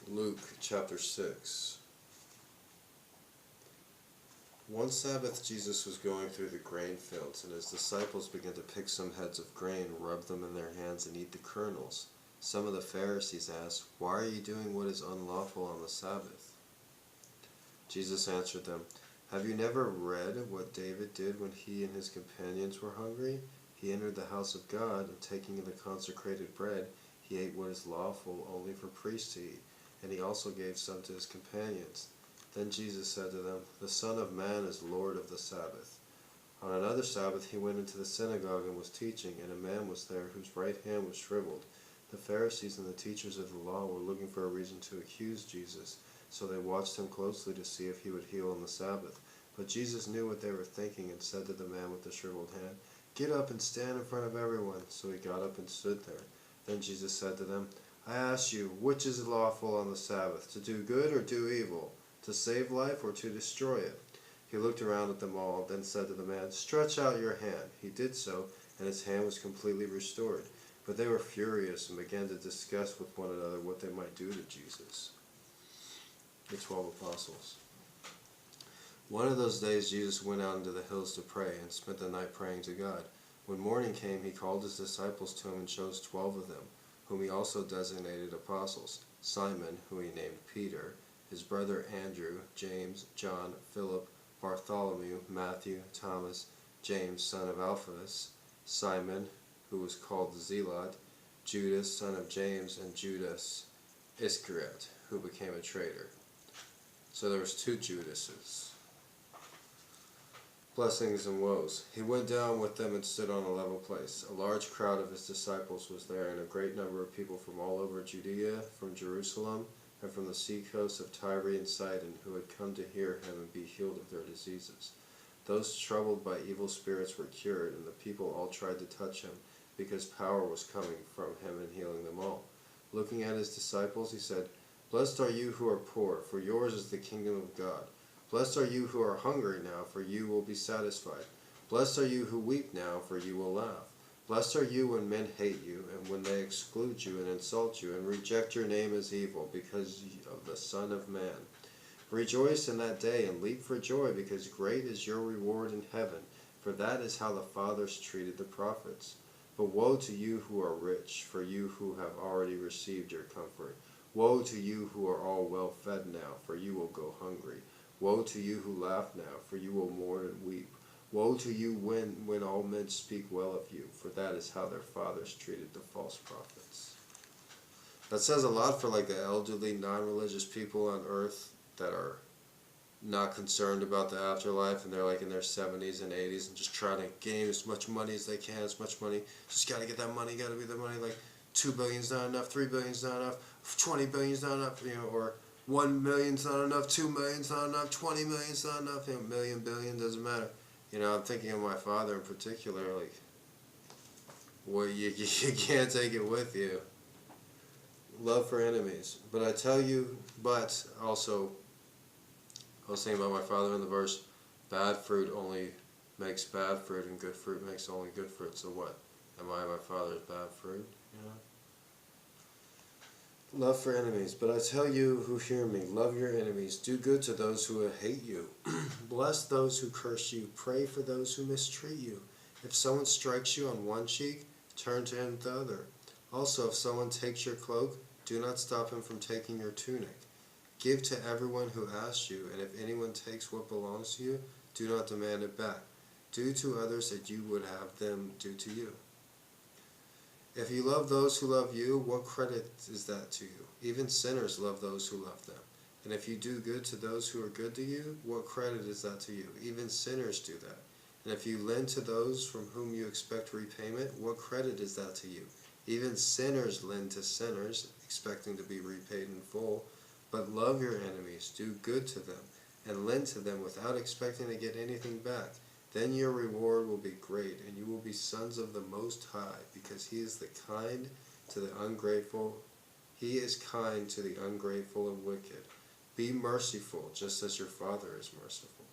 Luke chapter 6. One Sabbath Jesus was going through the grain fields, and his disciples began to pick some heads of grain, rub them in their hands, and eat the kernels. Some of the Pharisees asked, "Why are you doing what is unlawful on the Sabbath?" Jesus answered them, "Have you never read what David did when he and his companions were hungry? He entered the house of God, and taking the consecrated bread, he ate what is lawful only for priests to eat, and he also gave some to his companions. Then Jesus said to them, 'The Son of Man is Lord of the Sabbath.' On another Sabbath he went into the synagogue and was teaching, and a man was there whose right hand was shriveled. The Pharisees and the teachers of the law were looking for a reason to accuse Jesus, so they watched him closely to see if he would heal on the Sabbath. But Jesus knew what they were thinking and said to the man with the shriveled hand, 'Get up and stand in front of everyone.' So he got up and stood there. Then Jesus said to them, 'I ask you, which is lawful on the Sabbath, to do good or do evil, to save life or to destroy it?' He looked around at them all, then said to the man, 'Stretch out your hand.' He did so, and his hand was completely restored. But they were furious and began to discuss with one another what they might do to Jesus." The 12 Apostles. One of those days Jesus went out into the hills to pray, and spent the night praying to God. When morning came, he called his disciples to him and chose 12 of them, whom he also designated apostles: Simon, whom he named Peter, his brother Andrew, James, John, Philip, Bartholomew, Matthew, Thomas, James, son of Alphaeus, Simon, who was called the Zealot, Judas, son of James, and Judas Iscariot, who became a traitor. So there was 2 Judases. Blessings and woes. He went down with them and stood on a level place. A large crowd of his disciples was there, and a great number of people from all over Judea, from Jerusalem, and from the seacoast of Tyre and Sidon, who had come to hear him and be healed of their diseases. Those troubled by evil spirits were cured, and the people all tried to touch him, because power was coming from him and healing them all. Looking at his disciples, he said, "Blessed are you who are poor, for yours is the kingdom of God. Blessed are you who are hungry now, for you will be satisfied. Blessed are you who weep now, for you will laugh. Blessed are you when men hate you, and when they exclude you and insult you, and reject your name as evil, because of the Son of Man. Rejoice in that day, and leap for joy, because great is your reward in heaven, for that is how the fathers treated the prophets. But woe to you who are rich, for you who have already received your comfort. Woe to you who are all well fed now, for you will go hungry. Woe to you who laugh now, for you will mourn and weep. Woe to you when all men speak well of you, for that is how their fathers treated the false prophets." That says a lot for like the elderly, non-religious people on earth that are not concerned about the afterlife, and they're like in their 70s and 80s and just trying to gain as much money as they can, as much money. Just gotta get that money, gotta be the money. Like 2 billion's not enough, 3 billion's not enough, 20 billion's not enough, or 1 million's not enough, 2 million's not enough, 20 million's not enough, million, billion, doesn't matter. I'm thinking of my father in particular, like, well, you can't take it with you. Love for enemies. But I tell you, but also, I was thinking about my father in the verse, bad fruit only makes bad fruit, and good fruit makes only good fruit. So what? Am I my father's bad fruit? Love for enemies. But I tell you who hear me, love your enemies, do good to those who hate you, bless those who curse you, pray for those who mistreat you. If someone strikes you on one cheek, turn to him the other. Also, if someone takes your cloak, do not stop him from taking your tunic. Give to everyone who asks you, and if anyone takes what belongs to you, do not demand it back. Do to others as you would have them do to you. If you love those who love you, what credit is that to you? Even sinners love those who love them. And if you do good to those who are good to you, what credit is that to you? Even sinners do that. And if you lend to those from whom you expect repayment, what credit is that to you? Even sinners lend to sinners, expecting to be repaid in full. But love your enemies, do good to them, and lend to them without expecting to get anything back. Then your reward will be great, and you will be sons of the Most High, because He is kind to the ungrateful. He is kind to the ungrateful and wicked. Be merciful, just as your Father is merciful.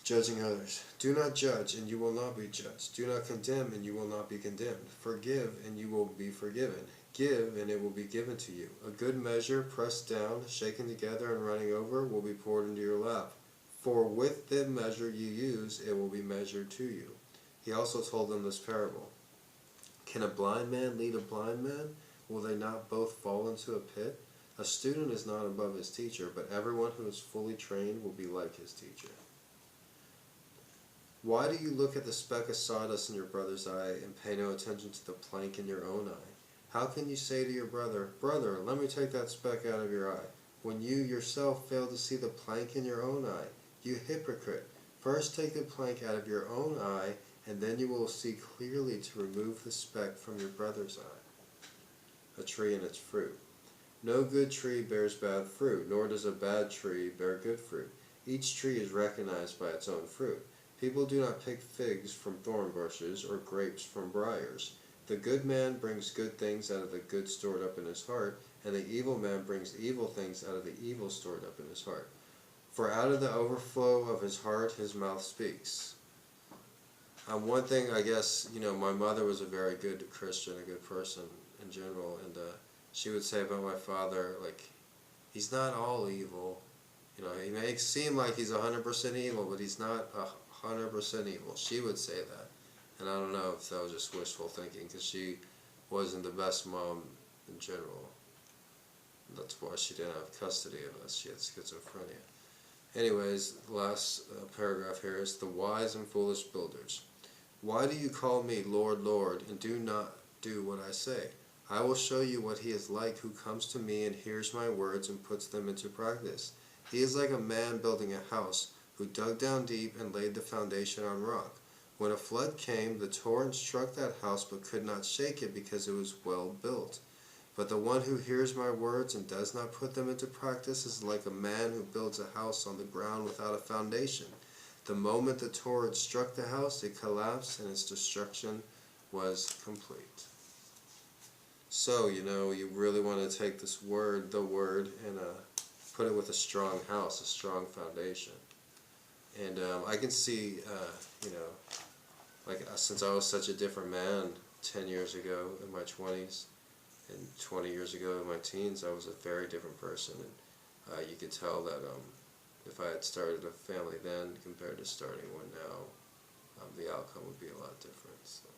Judging others. Do not judge, and you will not be judged. Do not condemn, and you will not be condemned. Forgive, and you will be forgiven. Give, and it will be given to you. A good measure, pressed down, shaken together, and running over, will be poured into your lap. For with the measure you use, it will be measured to you. He also told them this parable. Can a blind man lead a blind man? Will they not both fall into a pit? A student is not above his teacher, but everyone who is fully trained will be like his teacher. Why do you look at the speck of sawdust in your brother's eye and pay no attention to the plank in your own eye? How can you say to your brother, Brother, let me take that speck out of your eye, when you yourself fail to see the plank in your own eye? You hypocrite! First take the plank out of your own eye, and then you will see clearly to remove the speck from your brother's eye. A tree and its fruit. No good tree bears bad fruit, nor does a bad tree bear good fruit. Each tree is recognized by its own fruit. People do not pick figs from thorn bushes or grapes from briars. The good man brings good things out of the good stored up in his heart, and the evil man brings evil things out of the evil stored up in his heart. For out of the overflow of his heart his mouth speaks. One thing, I guess, my mother was a very good Christian, a good person in general, and she would say about my father, like, he's not all evil. He may seem like he's 100% evil, but he's not 100% evil. She would say that. And I don't know if that was just wishful thinking, because she wasn't the best mom in general. That's why she didn't have custody of us. She had schizophrenia. Anyways, the last paragraph here is the wise and foolish builders. Why do you call me Lord, Lord, and do not do what I say? I will show you what he is like who comes to me and hears my words and puts them into practice. He is like a man building a house, who dug down deep and laid the foundation on rock. When a flood came, the torrent struck that house but could not shake it because it was well built. But the one who hears my words and does not put them into practice is like a man who builds a house on the ground without a foundation. The moment the torrent struck the house, it collapsed and its destruction was complete. So, you really want to take this word, the word, and put it with a strong house, a strong foundation. And I can see, since I was such a different man 10 years ago in my 20s, and 20 years ago in my teens, I was a very different person. And you could tell that if I had started a family then compared to starting one now, the outcome would be a lot different. So.